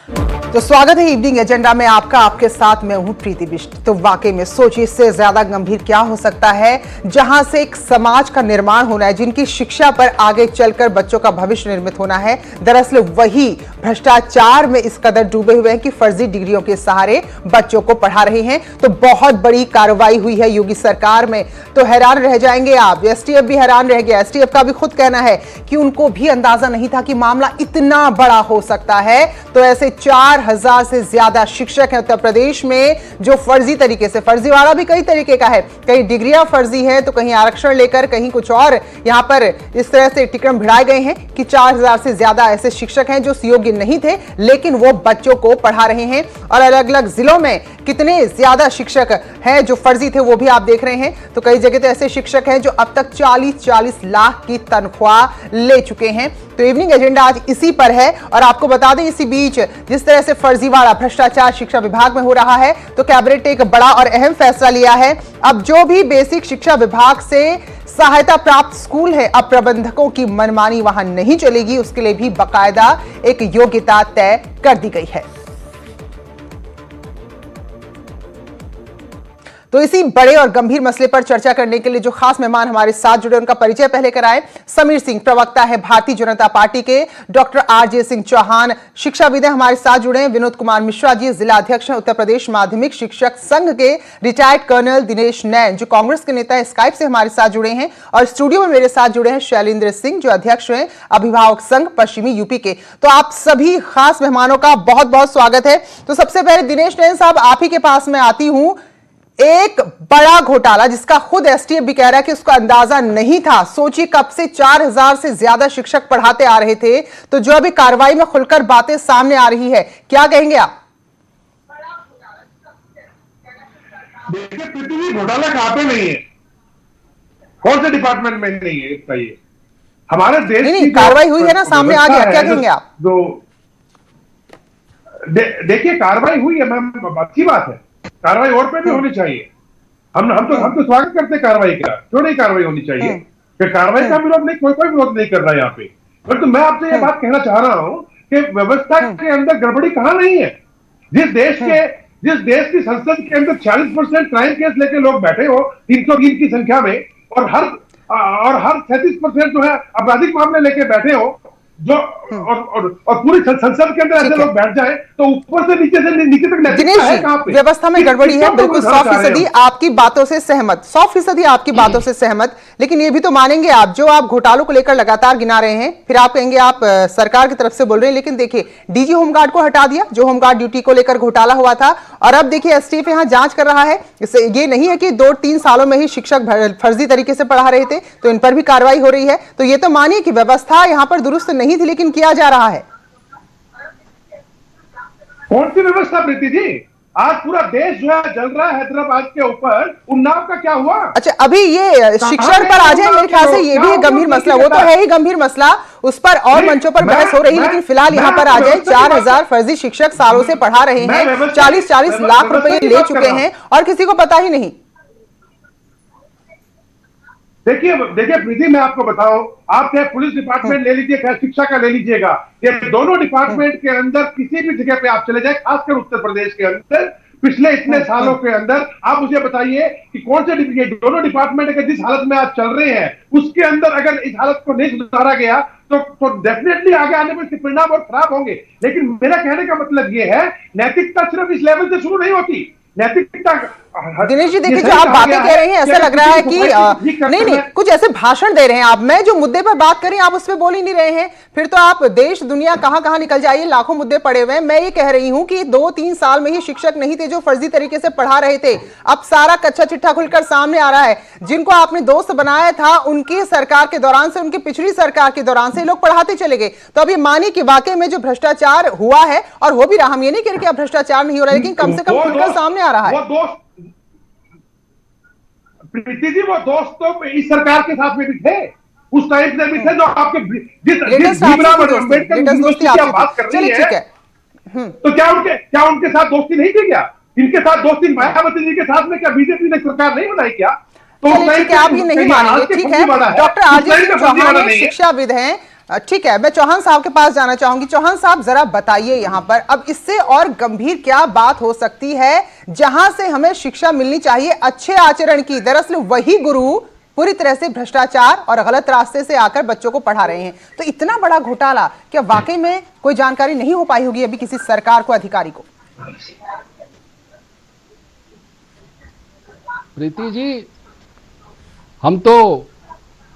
तो स्वागत है इवनिंग एजेंडा में आपका। आपके साथ मैं हूं प्रीति बिष्ट। तो वाकई में सोचिए, इससे ज्यादा गंभीर क्या हो सकता है, जहां से एक समाज का निर्माण होना है, जिनकी शिक्षा पर आगे चलकर बच्चों का भविष्य निर्मित होना है। दरअसल वही भ्रष्टाचार में इस कदर डूबे हुए हैं कि फर्जी डिग्रियों के सहारे बच्चों को पढ़ा रहे हैं। तो बहुत बड़ी कार्रवाई हुई है योगी सरकार में, तो हैरान रह जाएंगे आप। एसटीएफ भी हैरान रह गया। एसटीएफ का भी खुद कहना है कि उनको भी अंदाजा नहीं था कि मामला इतना बड़ा हो सकता है। तो ऐसे 4000 से ज्यादा शिक्षक हैं उत्तर प्रदेश में जो फर्जी तरीके से, फर्जी वाला भी कई तरीके का है, कई डिग्रियां फर्जी है, तो कहीं आरक्षण लेकर, कहीं कुछ और, यहां पर इस तरह से टिकट भिड़ाए गए हैं कि 4000 से ज्यादा ऐसे शिक्षक हैं जो योग्य नहीं थे, लेकिन वो बच्चों को पढ़ा रहे हैं। और अलग अलग जिलों में कितने ज्यादा शिक्षक हैं जो फर्जी थे, वो भी आप देख रहे हैं। तो कई जगह तो ऐसे शिक्षक हैं जो अब तक 40-40 लाख की तनख्वाह ले चुके हैं। तो इवनिंग एजेंडा आज इसी पर है। और आपको बता दें, इसी बीच जिस तरह से फर्जीवाड़ा भ्रष्टाचार शिक्षा विभाग में हो रहा है, तो कैबिनेट ने एक बड़ा और अहम फैसला लिया है। अब जो भी बेसिक शिक्षा विभाग से सहायता प्राप्त स्कूल है, अब प्रबंधकों की मनमानी वहां नहीं चलेगी। उसके लिए भी बाकायदा एक योग्यता तय कर दी गई है। तो इसी बड़े और गंभीर मसले पर चर्चा करने के लिए जो खास मेहमान हमारे साथ जुड़े, उनका परिचय पहले कराएं। समीर सिंह, प्रवक्ता है भारतीय जनता पार्टी के। डॉक्टर आरजे सिंह चौहान, शिक्षाविद हैं, हमारे साथ जुड़े हैं। विनोद कुमार मिश्रा जी, जिला अध्यक्ष हैं उत्तर प्रदेश माध्यमिक शिक्षक संघ के। रिटायर्ड कर्नल दिनेश नैन, जो कांग्रेस के नेता है, स्काइप से हमारे साथ जुड़े हैं। और स्टूडियो में मेरे साथ जुड़े हैं शैलेंद्र सिंह, जो अध्यक्ष हैं अभिभावक संघ पश्चिमी यूपी के। तो आप सभी खास मेहमानों का बहुत बहुत स्वागत है। तो सबसे पहले दिनेश नैन साहब, आप ही के पास मैं आती हूं। एक बड़ा घोटाला जिसका खुद एसटीएफ भी कह रहा है कि उसका अंदाजा नहीं था। सोचिए, कब से 4000 से ज्यादा शिक्षक पढ़ाते आ रहे थे, तो जो अभी कार्रवाई में खुलकर बातें सामने आ रही है, क्या कहेंगे आप? देखिए, पृथ्वी घोटाला कहां पे नहीं है, कौन से डिपार्टमेंट में नहीं है इसका? ये हमारे देश की कार्रवाई हुई है ना, सामने आ गया, क्या कहेंगे आप? देखिए, कार्रवाई हुई है मैम, अच्छी बात है। कार्रवाई और पे भी होनी चाहिए। हम तो स्वागत करते हैं कार्रवाई का। क्यों नहीं कार्रवाई होनी चाहिए? कि कार्रवाई का विरोध नहीं, कोई विरोध नहीं कर रहा है यहाँ पे। परंतु मैं आपसे ये बात कहना चाह रहा हूं कि व्यवस्था के अंदर गड़बड़ी कहां नहीं है। जिस देश की संसद के अंदर 40% क्राइम केस लेके लोग बैठे हो 303 की संख्या में, और हर 37% जो है आपराधिक मामले लेके बैठे हो, जो और पूरी संसद के अंदर ऐसे लोग बैठ जाए, तो ऊपर से नीचे तक दिनेश जी, व्यवस्था में गड़बड़ी है, बिल्कुल 100% आपकी बातों से सहमत, 100% आपकी बातों से सहमत। लेकिन ये भी तो मानेंगे आप, जो आप घोटालों को लेकर लगातार गिना रहे हैं, फिर आप कहेंगे आप सरकार की तरफ से बोल रहे हैं। लेकिन देखिए, डीजी होमगार्ड को हटा दिया, जो होमगार्ड ड्यूटी को लेकर घोटाला हुआ था, और अब देखिए एसटीएफ यहाँ जांच कर रहा है। ये नहीं है कि 2-3 सालों में ही शिक्षक फर्जी तरीके से पढ़ा रहे थे, तो इन पर भी कार्रवाई हो रही है। तो ये तो मानिए कि व्यवस्था यहाँ पर दुरुस्त नहीं थी, लेकिन किया जा रहा है। कौन सी व्यवस्था प्रीति जी? आज पूरा देश जो है जल रहा है हैदराबाद के ऊपर। उन्नाव का क्या हुआ? अच्छा, अभी ये शिक्षण पर आ जाए, मेरे ख्याल से ये भी एक गंभीर मसला, वो तो है ही गंभीर मसला, उस पर और मंचों पर बहस हो रही है। लेकिन फिलहाल यहाँ पर आ जाए, 4000 फर्जी शिक्षक सालों से पढ़ा रहे हैं, 40-40 लाख रुपए ले चुके हैं, और किसी को पता ही नहीं। देखिए प्रीति, मैं आपको बताऊं, आप चाहे पुलिस डिपार्टमेंट ले लीजिए, चाहे शिक्षा का ले लीजिएगा, ये दोनों डिपार्टमेंट के अंदर किसी भी जगह पे आप चले जाए, खासकर उत्तर प्रदेश के अंदर पिछले इतने सालों के अंदर, आप मुझे बताइए कि कौन से दोनों डिपार्टमेंट अगर जिस हालत में आज चल रहे हैं, उसके अंदर अगर इस हालत को नहीं सुधारा गया तो डेफिनेटली आगे आने में इसके परिणाम और खराब होंगे। लेकिन मेरा कहने का मतलब ये है, नैतिकता सिर्फ इस लेवल से शुरू नहीं होती। नैतिकता, दिनेश जी देखिए, जो आप बातें कह रहे हैं, ऐसा लग रहा है कि नहीं कुछ ऐसे भाषण दे रहे हैं आप। मैं जो मुद्दे पर बात करें, आप उस पर बोल ही नहीं रहे हैं। फिर तो आप देश दुनिया कहां निकल जाइए, लाखों मुद्दे पड़े हुए हैं। मैं ये कह रही हूं कि 2-3 साल में ही शिक्षक नहीं थे जो फर्जी तरीके से पढ़ा रहे थे। अब सारा कच्चा चिट्ठा खुलकर सामने आ रहा है। जिनको आपने दोस्त बनाया था, उनकी सरकार के दौरान से, उनकी पिछली सरकार के दौरान से लोग पढ़ाते चले गए। तो अब ये मानिए कि वाकई में जो भ्रष्टाचार हुआ है, और वो भी रहा, हम ये नहीं कह रहे कि अब भ्रष्टाचार नहीं हो रहा है, लेकिन कम से कम खुलकर सामने आ रहा है। प्रीति जी, वो दोस्त तो इस सरकार के साथ में भी थे, उस टाइम से भी थे, जो आपके बात कर रही है। तो क्या उनके साथ दोस्ती नहीं थी? क्या इनके साथ दोस्ती मायावती जी के साथ में क्या बीजेपी ने सरकार नहीं बनाई क्या? तो आप ही नहीं मानेंगे, ठीक है। डॉक्टर आरजे सिंह चौहान शिक्षाविद हैं, ठीक है, मैं चौहान साहब के पास जाना चाहूंगी। चौहान साहब, जरा बताइए यहाँ पर अब इससे और गंभीर क्या बात हो सकती है जहां से हमें शिक्षा मिलनी चाहिए अच्छे आचरण की। दरअसल वही गुरु पूरी तरह से भ्रष्टाचार और गलत रास्ते से आकर बच्चों को पढ़ा रहे हैं। तो इतना बड़ा घोटाला, क्या वाकई में कोई जानकारी नहीं हो पाई होगी अभी किसी सरकार को, अधिकारी को? प्रीति जी, हम तो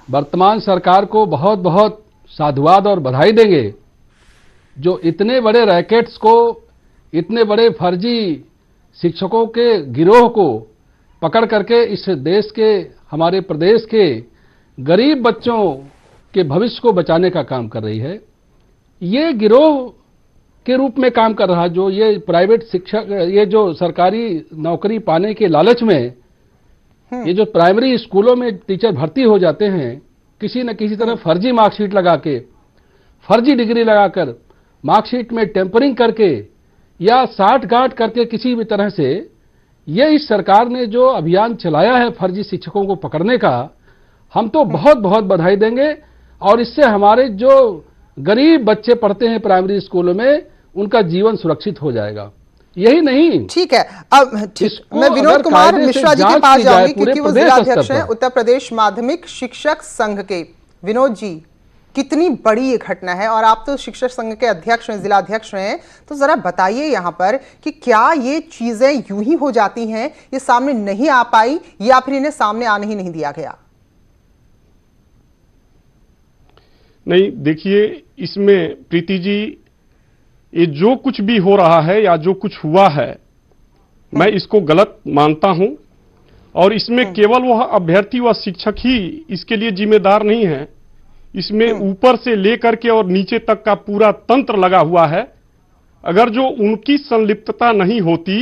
वर्तमान सरकार को बहुत बहुत साधुवाद और बधाई देंगे जो इतने बड़े रैकेट्स को, इतने बड़े फर्जी शिक्षकों के गिरोह को पकड़ करके इस देश के, हमारे प्रदेश के गरीब बच्चों के भविष्य को बचाने का काम कर रही है। ये गिरोह के रूप में काम कर रहा, जो ये प्राइवेट शिक्षक, ये जो सरकारी नौकरी पाने के लालच में ये जो प्राइमरी स्कूलों में टीचर भर्ती हो जाते हैं, किसी न किसी तरह फर्जी मार्कशीट लगा के, फर्जी डिग्री लगाकर, मार्कशीट में टेम्परिंग करके या साठ गांठ करके किसी भी तरह से, ये इस सरकार ने जो अभियान चलाया है फर्जी शिक्षकों को पकड़ने का, हम तो बहुत बहुत बधाई देंगे। और इससे हमारे जो गरीब बच्चे पढ़ते हैं प्राइमरी स्कूलों में, उनका जीवन सुरक्षित हो जाएगा। यही नहीं, ठीक है, अब ठीक, मैं विनोद कुमार मिश्रा जी के पास जाऊंगी क्योंकि वो जिलाध्यक्ष हैं उत्तर प्रदेश माध्यमिक शिक्षक संघ के। विनोद जी, कितनी बड़ी ये घटना है और आप तो शिक्षक संघ के अध्यक्ष हैं, जिलाध्यक्ष हैं, तो जरा बताइए यहाँ पर कि क्या ये चीजें यूं ही हो जाती हैं, ये सामने नहीं आ पाई या फिर इन्हें सामने आने ही नहीं दिया गया? नहीं, देखिए, इसमें प्रीति जी, ये जो कुछ भी हो रहा है या जो कुछ हुआ है, मैं इसको गलत मानता हूं। और इसमें केवल वह अभ्यर्थी व शिक्षक ही इसके लिए जिम्मेदार नहीं है, इसमें ऊपर से लेकर के और नीचे तक का पूरा तंत्र लगा हुआ है। अगर जो उनकी संलिप्तता नहीं होती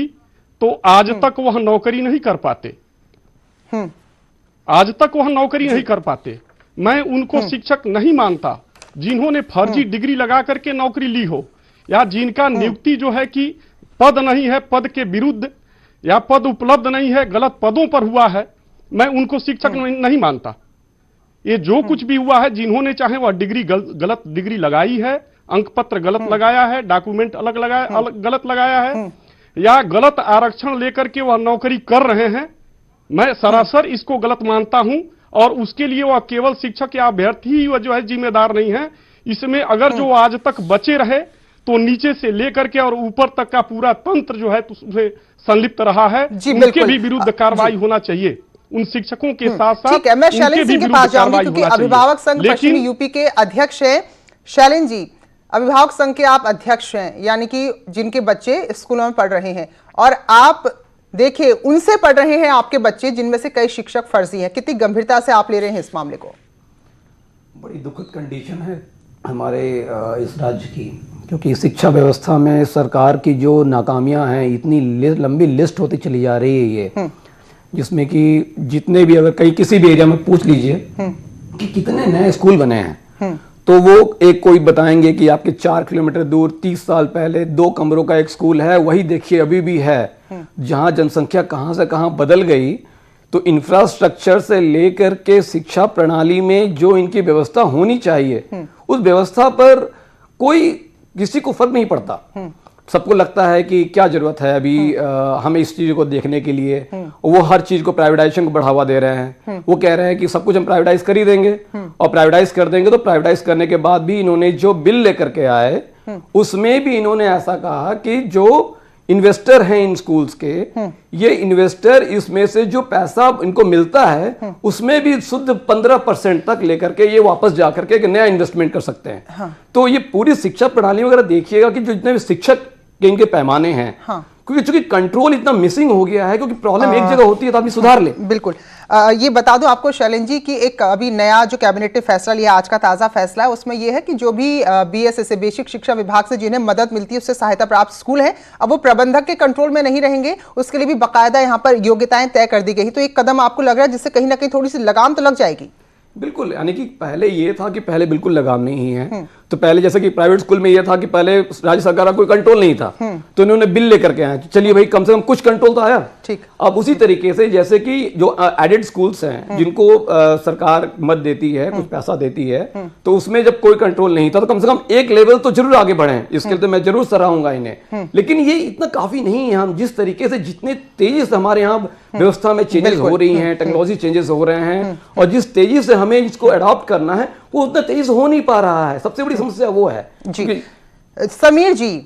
तो आज तक वह नौकरी नहीं कर पाते, आज तक वह नौकरी नहीं कर पाते। मैं उनको शिक्षक नहीं मानता जिन्होंने फर्जी डिग्री लगा करके नौकरी ली हो, या जिनका नियुक्ति जो है कि पद नहीं है, पद के विरुद्ध, या पद उपलब्ध नहीं है, गलत पदों पर हुआ है, मैं उनको शिक्षक नहीं मानता। ये जो कुछ भी हुआ है, जिन्होंने चाहे वह डिग्री गलत डिग्री लगाई है, अंक पत्र गलत लगाया है, डॉक्यूमेंट अलग लगाया, गलत लगाया है, या गलत आरक्षण लेकर के वह नौकरी कर रहे हैं, मैं सरासर इसको गलत मानता हूं। और उसके लिए वह केवल शिक्षक या अभ्यर्थी ही वह जो है जिम्मेदार नहीं है। इसमें अगर जो आज तक बचे रहे तो नीचे से लेकर के और ऊपर तक का पूरा तंत्र जो है उसमें संलिप्त रहा है, उनके भी विरुद्ध कार्रवाई होना चाहिए। उन शिक्षकों के साथ साथ ठीक है, मैं शैलेंद्र सिंह के पास जाऊंगी क्योंकि अभिभावक संघ पश्चिमी यूपी के अध्यक्ष हैं। शैलेंद्र जी, अभिभावक संघ के आप अध्यक्ष हैं, यानी कि जिनके बच्चे स्कूलों में पढ़ रहे हैं, और आप देखिए उनसे पढ़ रहे हैं आपके बच्चे जिनमें से कई शिक्षक फर्जी हैं। कितनी गंभीरता से आप ले रहे हैं इस मामले को? बड़ी दुखद कंडीशन है हमारे इस राज्य की, क्योंकि शिक्षा व्यवस्था में सरकार की जो नाकामियां हैं, इतनी लंबी लिस्ट होती चली जा रही है ये, जिसमें कि जितने भी, अगर कहीं किसी भी एरिया में पूछ लीजिए कि कितने नए स्कूल बने हैं, तो वो एक कोई बताएंगे कि आपके 4 किलोमीटर दूर 30 साल पहले 2 कमरों का एक स्कूल है, वही देखिए अभी भी है। जहां जनसंख्या कहां से कहां बदल गई, तो इंफ्रास्ट्रक्चर से लेकर के शिक्षा प्रणाली में जो इनकी व्यवस्था होनी चाहिए, उस व्यवस्था पर कोई किसी को फर्क नहीं पड़ता। सबको लगता है कि क्या जरूरत है अभी हमें इस चीज को देखने के लिए। वो हर चीज को प्राइवेटाइजेशन को बढ़ावा दे रहे हैं। वो कह रहे हैं कि सब कुछ हम प्राइवेटाइज कर ही देंगे, और प्राइवेटाइज कर देंगे। तो प्राइवेटाइज करने के बाद भी इन्होंने जो बिल लेकर के आए, उसमें भी इन्होंने ऐसा कहा कि जो इन्वेस्टर हैं इन स्कूल्स के, ये इन्वेस्टर इसमें से जो पैसा इनको मिलता है उसमें भी शुद्ध 15% तक लेकर के ये वापस जाकर के एक नया इन्वेस्टमेंट कर सकते हैं। हाँ। तो ये पूरी शिक्षा प्रणाली वगैरह देखिएगा कि जो जितने भी शिक्षक के इनके पैमाने हैं, हाँ। क्योंकि चूंकि कंट्रोल इतना मिसिंग हो गया है, क्योंकि प्रॉब्लम एक जगह होती है तो आदमी सुधार ले। बिल्कुल। ये बता दो आपको शैलेंद्र जी कि एक अभी नया जो कैबिनेट ने फैसला लिया, आज का ताजा फैसला है, उसमें यह है कि जो भी बीएसएस बेसिक शिक्षा विभाग से जिन्हें मदद मिलती है, उससे सहायता प्राप्त स्कूल है, अब वो प्रबंधक के कंट्रोल में नहीं रहेंगे, उसके लिए भी बाकायदा यहाँ पर योग्यताएं तय कर दी गई। तो एक कदम आपको लग रहा है जिससे कहीं ना कहीं थोड़ी सी लगाम तो लग जाएगी? बिल्कुल, यानी कि पहले ये था कि पहले बिल्कुल लगाम नहीं है, तो पहले जैसे कि प्राइवेट स्कूल में यह था कि पहले राज्य सरकार का कोई कंट्रोल नहीं था, तो इन्होंने बिल लेकर के आए, चलिए भाई कम से कम कुछ कंट्रोल तो आया। ठीक। अब उसी तरीके से जैसे कि जो एडेड स्कूल्स हैं जिनको सरकार मत देती है, कुछ पैसा देती है, तो उसमें जब कोई कंट्रोल नहीं था तो कम से कम एक लेवल तो जरूर आगे बढ़े, इसके लिए तो मैं जरूर सराहूंगा इन्हें। लेकिन ये इतना काफी नहीं है। हम जिस तरीके से जितने तेजी से हमारे यहाँ व्यवस्था में चेंजेस हो रही हैं, टेक्नोलॉजी चेंजेस हो रहे हैं, और जिस तेजी से हमें इसको अडॉप्ट करना है वो उतना तेजी से हो नहीं पा रहा है। सबसे बड़ी समस्या वो है जी। समीर जी,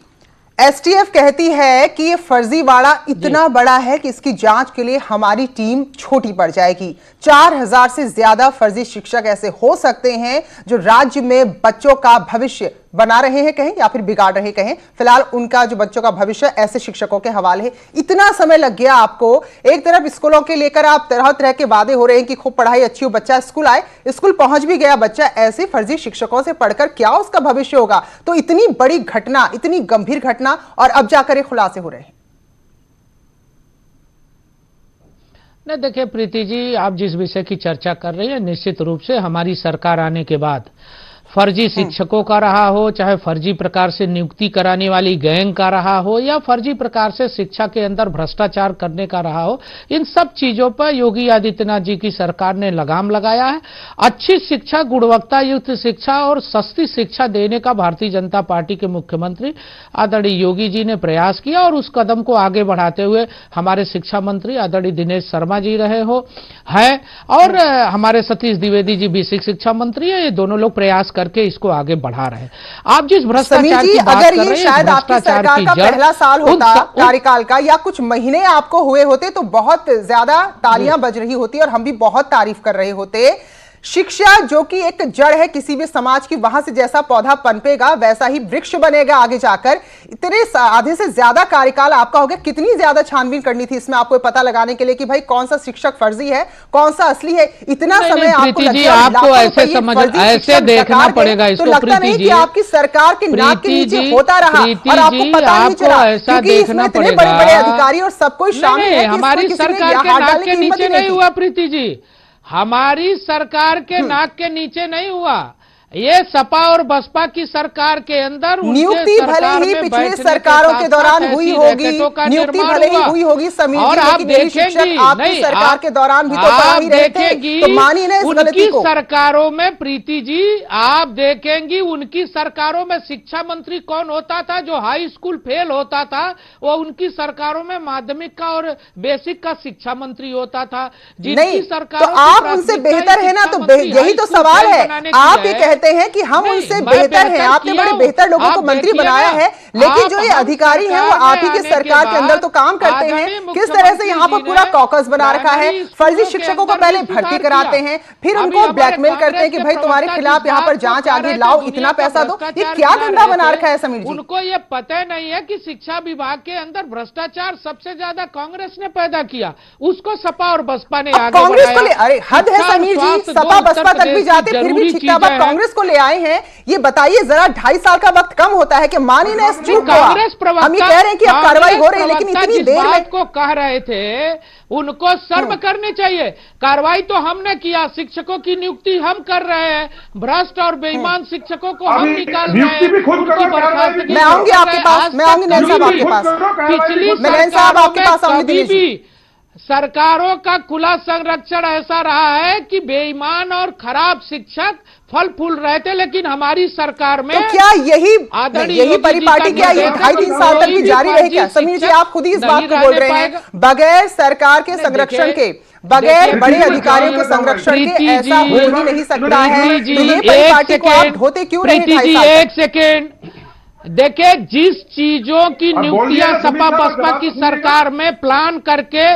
एसटीएफ कहती है कि ये फर्जीवाड़ा इतना बड़ा है कि इसकी जांच के लिए हमारी टीम छोटी पड़ जाएगी। 4000 से ज्यादा फर्जी शिक्षक ऐसे हो सकते हैं जो राज्य में बच्चों का भविष्य बना रहे हैं कहें या फिर बिगाड़ रहे कहें। फिलहाल उनका जो बच्चों का भविष्य ऐसे शिक्षकों के हवाले है। इतना समय लग गया आपको, एक तरफ स्कूलों के लेकर आप तरह तरह के वादे हो रहे हैं कि खूब पढ़ाई अच्छी हो, बच्चा स्कूल आए, स्कूल पहुंच भी गया बच्चा, ऐसे फर्जी शिक्षकों से पढ़कर क्या उसका भविष्य होगा। तो इतनी बड़ी घटना, इतनी गंभीर घटना, और अब जाकर ये खुलासे हो रहे हैं। नहीं देखिए प्रीति जी, आप जिस विषय की चर्चा कर रही हैं, निश्चित रूप से हमारी सरकार आने के बाद फर्जी शिक्षकों का रहा हो, चाहे फर्जी प्रकार से नियुक्ति कराने वाली गैंग का रहा हो, या फर्जी प्रकार से शिक्षा के अंदर भ्रष्टाचार करने का रहा हो, इन सब चीजों पर योगी आदित्यनाथ जी की सरकार ने लगाम लगाया है। अच्छी शिक्षा, गुणवत्ता युक्त शिक्षा और सस्ती शिक्षा देने का भारतीय जनता पार्टी के मुख्यमंत्री आदरणीय योगी जी ने प्रयास किया, और उस कदम को आगे बढ़ाते हुए हमारे शिक्षा मंत्री आदरणीय दिनेश शर्मा जी रहे हो है, और हमारे सतीश द्विवेदी जी भी शिक्षा मंत्री है। ये दोनों लोग प्रयास करके इसको आगे बढ़ा रहे हैं। आप जिस भ्रष्टाचार की बात कर रहे हैं, शायद आपकी सरकार का पहला साल होता कार्यकाल का, या कुछ महीने आपको हुए होते, तो बहुत ज्यादा तालियां बज रही होती और हम भी बहुत तारीफ कर रहे होते। शिक्षा जो कि एक जड़ है किसी भी समाज की, वहां से जैसा पौधा पनपेगा वैसा ही वृक्ष बनेगा आगे जाकर। इतने आधे से ज्यादा कार्यकाल आपका हो गया, कितनी ज्यादा छानबीन करनी थी इसमें आपको पता लगाने के लिए कि भाई कौन सा शिक्षक फर्जी है, कौन सा असली है। इतना समय आपको ऐसे देखना पड़ेगा इसको। तो लगता नहीं कि आपकी सरकार के नाक के नीचे होता रहा और आपको पता नहीं चला, क्योंकि इसमें इतने बड़े बड़े अधिकारी और सब कोई शामिल है। हमारी सरकार के नाक के नीचे नहीं हुआ प्रीति जी, हमारी सरकार के नाक के नीचे नहीं हुआ। ये सपा और बसपा की सरकार के अंदर नियुक्ति भले ही पिछली सरकारों के दौरान हुई होगी, नियुक्ति भले ही हुई होगी समीर जी, और आप देखेंगी आपकी सरकार के दौरान भी तो आप देखेंगी, तो मानिए ना इस गलती को। उनकी सरकारों में प्रीति जी आप देखेंगी, उनकी सरकारों में शिक्षा मंत्री कौन होता था जो हाई स्कूल फेल होता था, वो उनकी सरकारों में माध्यमिक का और बेसिक का शिक्षा मंत्री होता था। जिनकी सरकार तो आप उनसे बेहतर है ना, तो यही तो सवाल है। आप ये कहते हैं कि हम उनसे बेहतर हैं, आपने बड़े बेहतर लोगों को मंत्री बनाया है, लेकिन जो ये अधिकारी हैं वो आप ही की सरकार के अंदर तो काम करते हैं। किस तरह से यहाँ पर पूरा कॉकस बना रखा है, फर्जी शिक्षकों को पहले भर्ती कराते हैं, फिर उनको ब्लैकमेल करते हैं कि भाई तुम्हारे खिलाफ यहाँ पर जांच आगे लाओ, इतना पैसा दो। ये क्या धंधा बना रखा है समीर जी? उनको ये पता नहीं है कि शिक्षा विभाग के अंदर भ्रष्टाचार सबसे ज्यादा कांग्रेस ने पैदा किया, उसको सपा और बसपा ने आगे कांग्रेस को ले, अरे हद है समीर जी, सपा बसपा तक भी जाते फिर भी छिक्काबाद कांग्रेस को ले आए हैं। ये बताइए जरा, 2.5 साल का वक्त कम होता है कि मानी ने कांग्रेस प्रवक्ता, हम ये कह रहे हैं कि अब कार्रवाई हो रही है, लेकिन इतनी देर में को कह रहे थे उनको शर्म करनी चाहिए। कार्रवाई तो हमने किया, शिक्षकों की नियुक्ति हम कर रहे हैं, भ्रष्ट और बेईमान शिक्षकों को हम निकाल रहे हैं। मैं आऊंगी आपके पास, मैं आऊंगी नैन साहब आपके पास, पिछली कभी भी सरकारों का खुला संरक्षण ऐसा रहा है कि बेईमान और खराब शिक्षक फल फूल रहे थे, लेकिन हमारी सरकार में तो क्या यही परिपाटी क्या ये 2.5-3 साल तक भी जारी रहे क्या? समीर जी आप खुद ही इस बात को बोल रहे हैं, बगैर सरकार के संरक्षण के, बगैर बड़े अधिकारियों के संरक्षण के ऐसा हो ही नहीं सकता है। तो ये परिपाटी को आप ढोते क्यों रहे? एक सेकेंड देखिए, जिस चीजों की नियुक्तियां सपा बसपा की सरकार में प्लान करके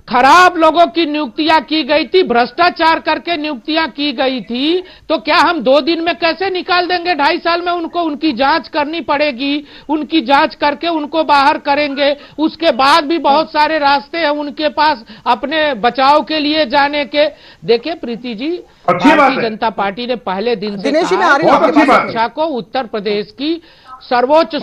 खराब लोगों की नियुक्तियां की गई थी, भ्रष्टाचार करके नियुक्तियां की गई थी, तो क्या हम 2 दिन में कैसे निकाल देंगे? 2.5 साल में उनको उनकी जांच करनी पड़ेगी, उनकी जांच करके उनको बाहर करेंगे। उसके बाद भी बहुत सारे रास्ते हैं उनके पास अपने बचाव के लिए जाने के। देखिए प्रीति जी, भारतीय जनता पार्टी ने पहले दिन से शिक्षा को उत्तर प्रदेश की सर्वोच्च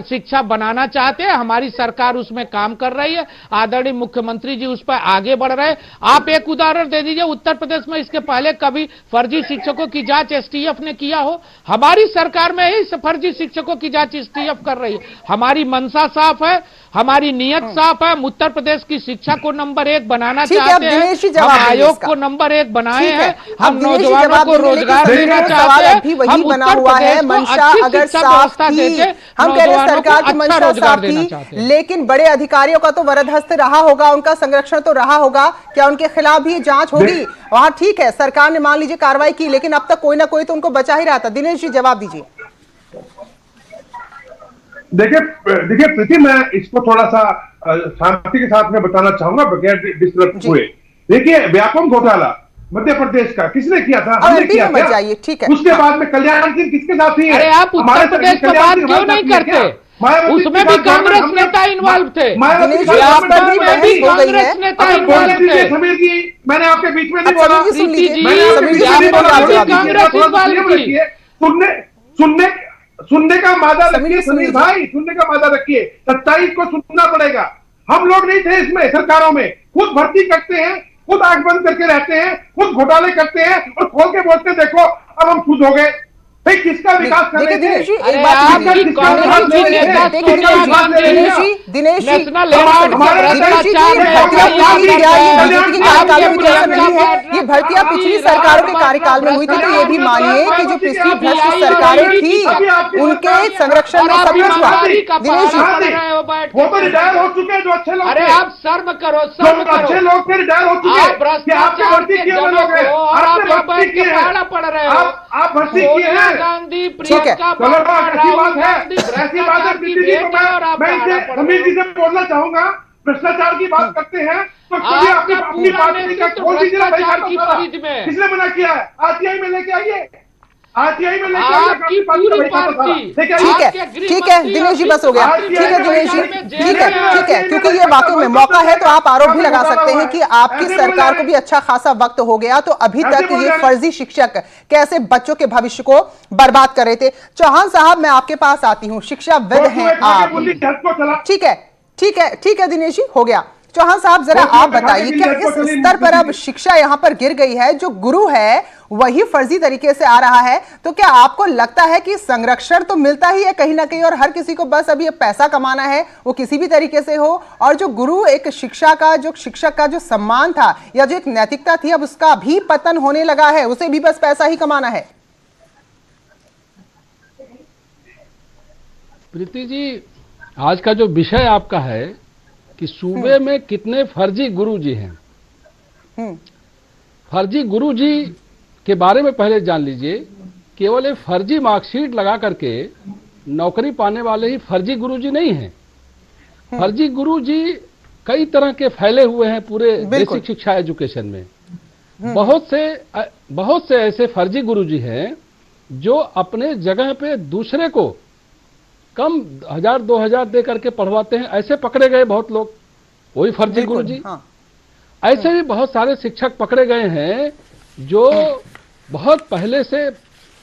शिक्षा बनाना चाहते हैं। हमारी सरकार उसमें काम कर रही है, आदरणीय मुख्यमंत्री जी उस पर आगे बढ़ रहे हैं। आप एक उदाहरण दे दीजिए, उत्तर प्रदेश में इसके पहले कभी फर्जी शिक्षकों की जांच एसटीएफ ने किया हो? हमारी सरकार में ही फर्जी शिक्षकों की जांच एसटीएफ कर रही है। हमारी मंशा साफ है, हमारी नीयत साफ है। हम उत्तर प्रदेश की शिक्षा को नंबर 1 बनाना चाहते हैं। हम आयोग को नंबर 1 बनाए हैं। हम नौजवानों को रोजगार देना चाहते हैं। हम उत्तर प्रदेश को अच्छी शिक्षा व्यवस्था देके हम कह रहे हैं सरकार की मंशा साफ थी, लेकिन बड़े अधिकारियों का तो वरदहस्त रहा होगा, उनका संरक्षण तो रहा होगा। क्या उनके खिलाफ भी जांच होगी? वहां ठीक है, सरकार ने मान लीजिए कार्रवाई की, लेकिन अब तक कोई ना कोई तो उनको बचा ही रहा था। दिनेश जी जवाब दीजिए। देखिए प्रीति, मैं इसको थोड़ा सा शांति के साथ में बताना चाहूंगा बगैर डिस्टर्ब हुए। देखिए, व्यापम घोटाला मध्य प्रदेश का किसने किया था? हमने किया था। ठीक है। उसके बाद में कल्याण सिंह किसके साथ ही है? अरे आप उत्तर प्रदेश पर बात क्यों नहीं करते? उसमें भी कांग्रेस नेता इन्वॉल्व थे। कांग्रेस नेता इन्वॉल्व थे। समीर जी, मैंने आपके बीच में नहीं बोला। कांग्रेस इन्वॉल्व थी। सुनने का मादा रखिए समीर भाई, सुनने का मादा रखिए। 27 को सुनना पड़ेगा। हम लोग नहीं थे इसमें सरकारों में, खुद भर्ती करते हैं, खुद आंख बंद करके रहते हैं, खुद घोटाले करते हैं और खोल के बोलते देखो अब हम खुद हो गए। भाई किसका विकास कर रहे थे? दिनेश जी एक बात दिनेश जी ये भर्तियां पिछली सरकारों के कार्यकाल में हुई थी, तो ये भी मानिए कि जो पिछली भ्रष्ट सरकारें थी उनके संरक्षण में सब कुछ हुआ। दिनेश जी वो तो रिटायर हो चुके हैं जो अच्छे लोग। अरे आप शर्म करो, शर्म करो। अच्छे लोग थे रिटायर हो चुके हैं। आपने भर्ती किए लोग हैं, आपने भर्ती किए हैं, पड़ रहे हो। आप भर्ती किए हैं। गांधी, ठीक है, चलो ऐसी बात है, ऐसी बात है प्रीति जी को मैं समीर जी से बोलना चाहूंगा। भ्रष्टाचार की बात करते हैं तो अपनी पार्टी का खोल दीजिए ना भाई। किसने मना किया है? आरटीआई में लेके आइए, आरटीआई में लेके आपकी पूरी पार्टी। ठीक है दिनेश जी, बस हो गया। ठीक है दिनेश जी, ठीक है, क्योंकि ये वाकई में मौका है तो आप आरोप भी लगा सकते हैं कि आपकी सरकार को भी अच्छा खासा वक्त हो गया, तो अभी तक ये फर्जी शिक्षक कैसे बच्चों के भविष्य को बर्बाद कर रहे थे। चौहान साहब, मैं आपके पास आती हूँ, शिक्षाविद हैं आप। ठीक है दिनेश जी, हो गया। चौहान साहब, जरा आप बताइए, क्या इस स्तर पर अब शिक्षा यहां पर गिर गई है, जो गुरु है वही फर्जी तरीके से आ रहा है, तो क्या आपको लगता है कि संरक्षण तो मिलता ही है कहीं ना कहीं और हर किसी को बस अब ये पैसा कमाना है, वो किसी भी तरीके से हो, और जो गुरु एक शिक्षक का जो सम्मान था या जो एक नैतिकता थी, अब उसका भी पतन होने लगा है, उसे भी बस पैसा ही कमाना है? प्रीति जी, आज का जो विषय आपका है कि सूबे में कितने फर्जी गुरुजी हैं। फर्जी गुरुजी के बारे में पहले जान लीजिए। केवल एक फर्जी मार्कशीट लगा करके नौकरी पाने वाले ही फर्जी गुरुजी नहीं हैं। फर्जी गुरुजी कई तरह के फैले हुए हैं पूरे बेसिक शिक्षा एजुकेशन में। बहुत से ऐसे फर्जी गुरुजी हैं जो अपने जगह पे दूसरे को कम 1000-2000 दे करके पढ़वाते हैं। ऐसे पकड़े गए बहुत लोग, वही फर्जी गुरुजी। हाँ। ऐसे भी बहुत सारे शिक्षक पकड़े गए हैं जो बहुत पहले से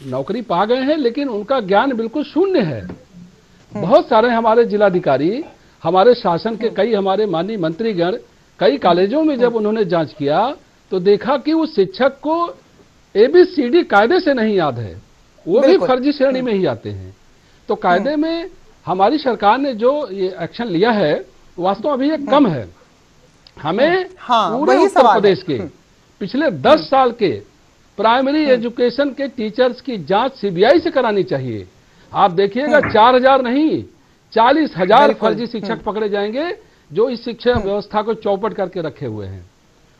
नौकरी पा गए हैं, लेकिन उनका ज्ञान बिल्कुल शून्य है। बहुत सारे हमारे जिलाधिकारी, हमारे शासन के कई हमारे माननीय मंत्रीगण, कई कॉलेजों में जब उन्होंने जांच किया तो देखा कि उस शिक्षक को ABCD कायदे से नहीं याद है, वो भी फर्जी श्रेणी में ही आते हैं। तो कायदे में हमारी सरकार ने जो ये एक्शन लिया है वास्तव अभी ये कम है। हमें पूरे उत्तर प्रदेश के पिछले 10 साल के प्राइमरी एजुकेशन के टीचर्स की जांच CBI से करानी चाहिए। आप देखिएगा 4000 नहीं 40,000 फर्जी शिक्षक पकड़े जाएंगे जो इस शिक्षा व्यवस्था को चौपट करके रखे हुए हैं।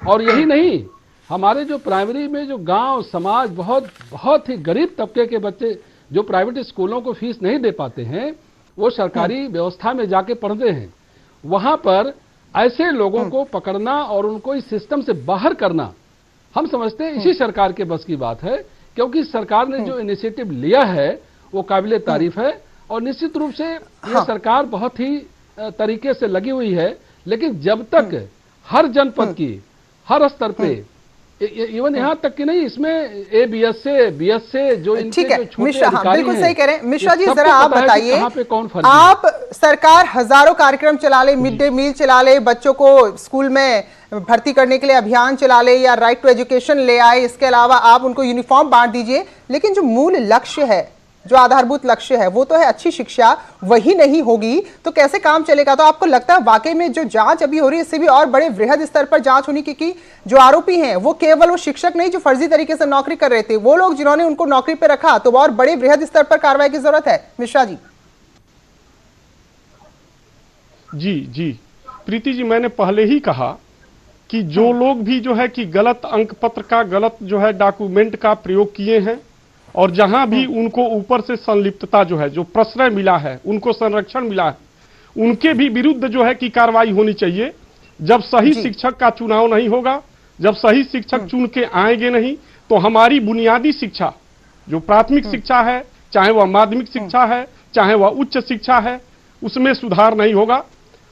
और यही नहीं, हमारे जो प्राइमरी में जो गांव समाज बहुत ही गरीब तबके के बच्चे जो प्राइवेट स्कूलों को फीस नहीं दे पाते हैं, वो सरकारी व्यवस्था में जाके पढ़ते हैं। वहां पर ऐसे लोगों को पकड़ना और उनको इस सिस्टम से बाहर करना, हम समझते हैं इसी सरकार के बस की बात है, क्योंकि सरकार ने जो इनिशिएटिव लिया है वो काबिले तारीफ है। और निश्चित रूप से ये सरकार बहुत ही तरीके से लगी हुई है, लेकिन जब तक हर जनपद की, हर स्तर पे इवन यहाँ तक कि नहीं, इसमें ABS से BS से जो इनके ठीक है जो छोटे मिश्रा, हाँ अधिकारी बिल्कुल हैं, सही कह रहे हैं। मिश्रा जी सबको जरा आप पता है कि बताइए, कहाँ पे कौन फर्जी है। आप सरकार हजारों कार्यक्रम चला ले, मिड डे मील चला ले, बच्चों को स्कूल में भर्ती करने के लिए अभियान चला ले या राइट टू एजुकेशन ले आए, इसके अलावा आप उनको यूनिफॉर्म बांट दीजिए, लेकिन जो मूल लक्ष्य है, जो आधारभूत लक्ष्य है वो तो है अच्छी शिक्षा, वही नहीं होगी तो कैसे काम चलेगा? तो आपको लगता है वाकई में जो जांच अभी हो रही है इससे भी और बड़े वृहद स्तर पर जांच होनी, क्योंकि जो आरोपी हैं वो केवल वो शिक्षक नहीं जो फर्जी तरीके से नौकरी कर रहे थे, वो लोग जिन्होंने उनको नौकरी पर रखा, तो और बड़े वृहद स्तर पर कार्रवाई की जरूरत है। मिश्रा जी। जी प्रीति जी, मैंने पहले ही कहा कि जो लोग भी जो है कि गलत अंक पत्र का, गलत जो है डॉक्यूमेंट का प्रयोग किए हैं और जहां भी उनको ऊपर से संलिप्तता जो है, जो प्रश्रय मिला है, उनको संरक्षण मिला है, उनके भी विरुद्ध जो है कि कार्रवाई होनी चाहिए। जब सही शिक्षक का चुनाव नहीं होगा, जब सही शिक्षक चुन के आएंगे नहीं, तो हमारी बुनियादी शिक्षा जो प्राथमिक शिक्षा है, चाहे वह माध्यमिक शिक्षा है, चाहे वह उच्च शिक्षा है, उसमें सुधार नहीं होगा।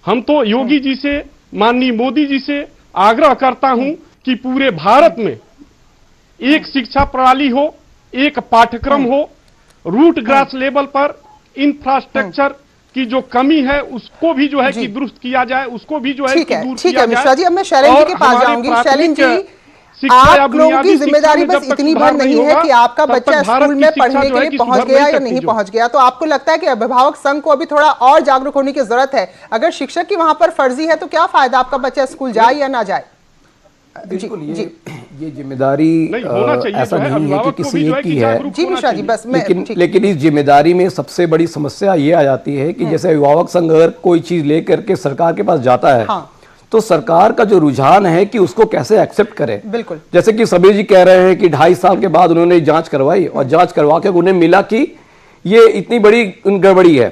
हम तो योगी जी से, माननीय मोदी जी से आग्रह करता हूं कि पूरे भारत में एक शिक्षा प्रणाली हो, एक पाठ्यक्रम हो, रूट ग्रास लेवल पर इंफ्रास्ट्रक्चर की जो कमी है उसको भी जो है कि दुरुस्त किया जाए, उसको भी जो है कि दूर ठीक किया है मिश्रा जी, अब मैं शैलेंद्र जी के पास जाऊंगी। शैलेंद्र जी, आप लोगों की जिम्मेदारी बस इतनी भर नहीं है कि आपका बच्चा स्कूल में पढ़ने के लिए पहुंच गया या नहीं पहुंच गया, तो आपको लगता है कि अभिभावक संघ को अभी थोड़ा और जागरूक होने की जरूरत है? अगर शिक्षक की वहां पर फर्जी है तो क्या फायदा, आपका बच्चा स्कूल जाए या ना जाए? बिल्कुल, ये जिम्मेदारी होना चाहिए, ऐसा नहीं है कि किसी एक की है। जी मिश्रा जी, बस लेकिन इस जिम्मेदारी में सबसे बड़ी समस्या ये आ जाती है कि जैसे अभिभावक संघ अगर कोई चीज लेकर के सरकार के पास जाता है, तो सरकार का जो रुझान है कि उसको कैसे एक्सेप्ट करे। बिल्कुल, जैसे कि समीर जी कह रहे हैं कि 2.5 साल के बाद उन्होंने जांच करवाई और जांच करवा के उन्हें मिला कि ये इतनी बड़ी गड़बड़ी है,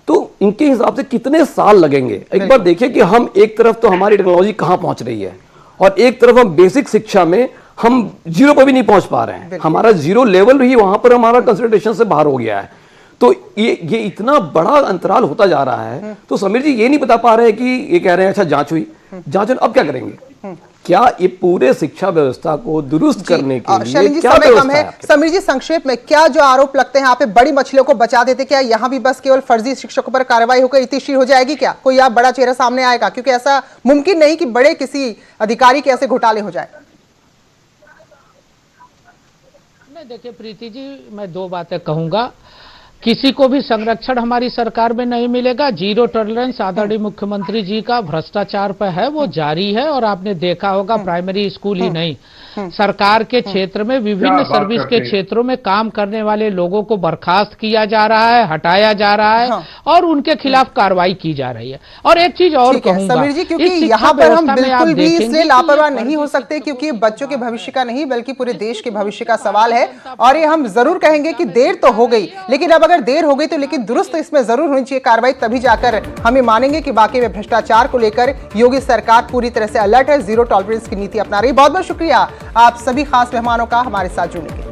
तो इनके हिसाब से कितने साल लगेंगे? एक बार देखिए कि हम एक तरफ तो हमारी टेक्नोलॉजी कहां पहुंच रही है और एक तरफ हम बेसिक शिक्षा में हम 0 पर भी नहीं पहुंच पा रहे हैं। हमारा 0 लेवल भी वहां पर हमारा कंसिडरेशन से बाहर हो गया है। तो ये इतना बड़ा अंतराल होता जा रहा है। तो समीर जी ये नहीं बता पा रहे हैं कि ये कह रहे हैं अच्छा जांच हुई, जांच अब क्या करेंगे? क्या ये पूरे शिक्षा व्यवस्था को दुरुस्त करने के लिए क्या व्यवस्था है? समीर जी संक्षेप में क्या जो आरोप लगते हैं यहाँ पे बड़ी मछलियों को बचा देते, क्या यहाँ भी बस केवल फर्जी शिक्षकों पर कार्रवाई होकर इतिश्री हो जाएगी? क्या कोई आप बड़ा चेहरा सामने आएगा? क्योंकि ऐसा मुमकिन नहीं कि बड़े किसी अधिकारी के ऐसे घोटाले हो जाए। नहीं देखिए प्रीति जी, मैं 2 बातें कहूंगा। किसी को भी संरक्षण हमारी सरकार में नहीं मिलेगा। 0 टॉलरेंस आदरणीय मुख्यमंत्री जी का भ्रष्टाचार पर है, वो जारी है। और आपने देखा होगा प्राइमरी स्कूल ही नहीं, सरकार के क्षेत्र में विभिन्न सर्विस के क्षेत्रों में काम करने वाले लोगों को बर्खास्त किया जा रहा है, हटाया जा रहा है और उनके खिलाफ कार्रवाई की जा रही है। और एक चीज और कहूंगा समीर जी, क्योंकि यहाँ पर हम बिल्कुल भी इसलिए लापरवाह नहीं हो सकते क्योंकि बच्चों के भविष्य का नहीं बल्कि पूरे देश के भविष्य का सवाल है। और ये हम जरूर कहेंगे कि देर तो हो गई, लेकिन अब अगर देर हो गई तो लेकिन दुरुस्त इसमें जरूर होनी चाहिए कार्रवाई, तभी जाकर हमें मानेंगे कि वाकई में भ्रष्टाचार को लेकर योगी सरकार पूरी तरह से अलर्ट है, 0 टॉलरेंस की नीति अपना रही। बहुत बहुत शुक्रिया आप सभी खास मेहमानों का हमारे साथ जुड़ने के लिए।